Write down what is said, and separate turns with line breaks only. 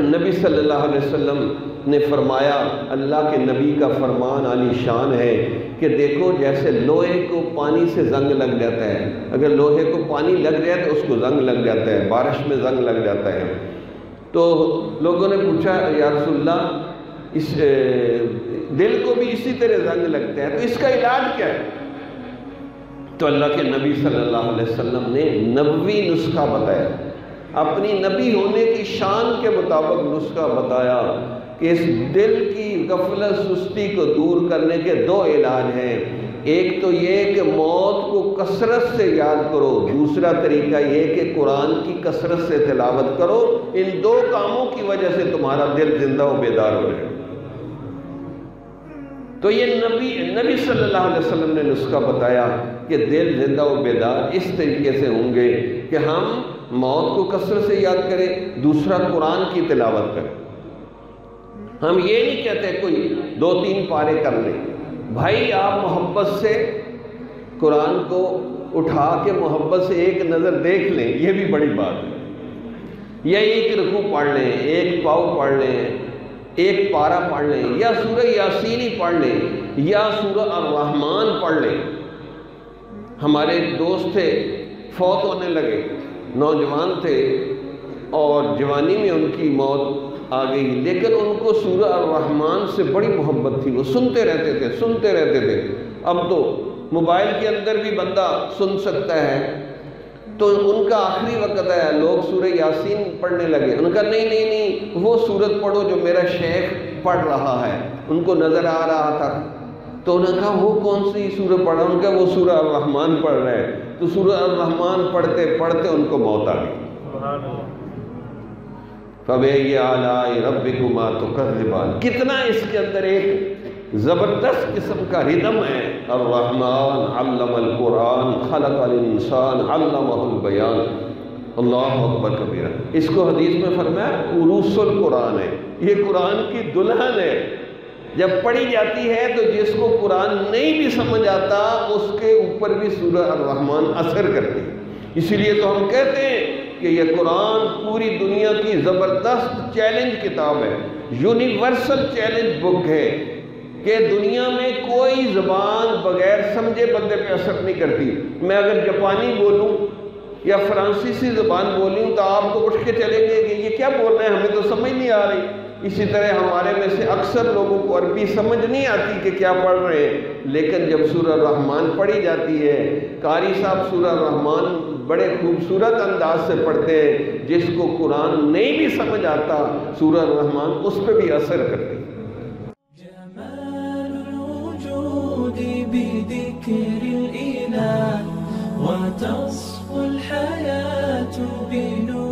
نبی صلی اللہ علیہ وسلم نے فرمایا، اللہ کے نبی کا فرمان عالی شان ہے کہ دیکھو جیسے لوہے کو پانی سے زنگ لگ جاتا ہے، اگر لوہے کو پانی لگ جائے تو اس کو زنگ لگ جاتا ہے، بارش میں زنگ لگ جاتا ہے۔ تو لوگوں نے پوچھا یا رسول اللہ اس دل کو بھی اسی طرح زنگ لگتا ہے، تو اس کا علاج کیا ہے؟ تو اللہ کے نبی صلی اللہ علیہ وسلم نے نبوی نسخہ بتایا، اپنی نبی ہونے کی شان کے مطابق نسخہ بتایا کہ اس دل کی غفلت سستی کو دور کرنے کے دو علاج ہیں۔ ایک تو یہ کہ موت کو کثرت سے یاد کرو، دوسرا طریقہ یہ کہ قرآن کی کثرت سے تلاوت کرو۔ ان دو کاموں کی وجہ سے تمہارا دل زندہ و بیدار ہو جائے۔ تو یہ نبی صلی اللہ علیہ وسلم نے نسخہ بتایا کہ دل زندہ و بیدار اس طریقے سے ہوں گے کہ ہم موت کو کثرت سے یاد کریں، دوسرا قرآن کی تلاوت کریں۔ ہم یہ نہیں کہتے کوئی 2-3 پارے کر لیں، بھائی آپ محبت سے قرآن کو اٹھا کے محبت سے ایک نظر دیکھ لیں، یہ بھی بڑی بات ہے۔ یا ایک رکوع پڑھ لیں، ایک پاؤ پڑھ لیں، ایک پارہ پڑھ لیں، یا سورہ یاسین ہی پڑھ لیں، یا سورہ الرحمن پڑھ لیں۔ ہمارے دوست تھے، فوت ہونے لگے، نوجوان تھے اور جوانی میں ان کی موت آ گئی، لیکن ان کو سورہ الرحمن سے بڑی محبت تھی، وہ سنتے رہتے تھے۔ اب تو موبائل کے اندر بھی بندہ سن سکتا ہے، تو ان کا آخری وقت ہے، لوگ سورہ یاسین پڑھنے لگے۔ ان کا نہیں وہ سورت پڑھو جو میرا شیخ پڑھ رہا ہے، ان کو نظر آ رہا تھا۔ تو انہوں نے کہا وہ کون سی سورہ پڑھا؟ ان کا وہ سورہ الرحمن پڑھ رہے ہیں۔ تو سورہ الرحمن پڑھتے پڑھتے ان کو موت آ گئی۔ فَبِأَيِّ آلَاءِ رَبِّكُمَا تُكَذِّبَانِ، کتنا اس کے اندر ایک زبردست قسم کا ردم ہے۔ الرحمن علم القرآن خلق الانسان علمہ البیان، اللہ اکبر کبیرہ۔ اس کو حدیث میں فرمایا عروس القرآن ہے، یہ قرآن کی دلہن ہے۔ جب پڑھی جاتی ہے تو جس کو قرآن نہیں بھی سمجھ آتا اس کے اوپر بھی سورہ الرحمن اثر کرتی ہے۔ اسی لیے تو ہم کہتے ہیں کہ یہ قرآن پوری دنیا کی زبردست چیلنج کتاب ہے، یونیورسل چیلنج بک ہے کہ دنیا میں کوئی زبان بغیر سمجھے بندے پہ اثر نہیں کرتی۔ میں اگر جاپانی بولوں یا فرانسیسی زبان بولوں تو آپ تو اٹھ کے چلیں گے کہ یہ کیا بول رہے ہیں، ہمیں تو سمجھ نہیں آ رہی۔ اسی طرح ہمارے میں سے اکثر لوگوں کو عربی سمجھ نہیں آتی کہ کیا پڑھ رہے ہیں، لیکن جب سورہ الرحمن پڑھی جاتی ہے، قاری صاحب سورہ الرحمن بڑے خوبصورت انداز سے پڑھتے ہیں، جس کو قرآن نہیں بھی سمجھ آتا سورہ الرحمن اس پہ بھی اثر کرتی ہے۔
جمال الوجود بذكر الإله وتصفو الحياة بنور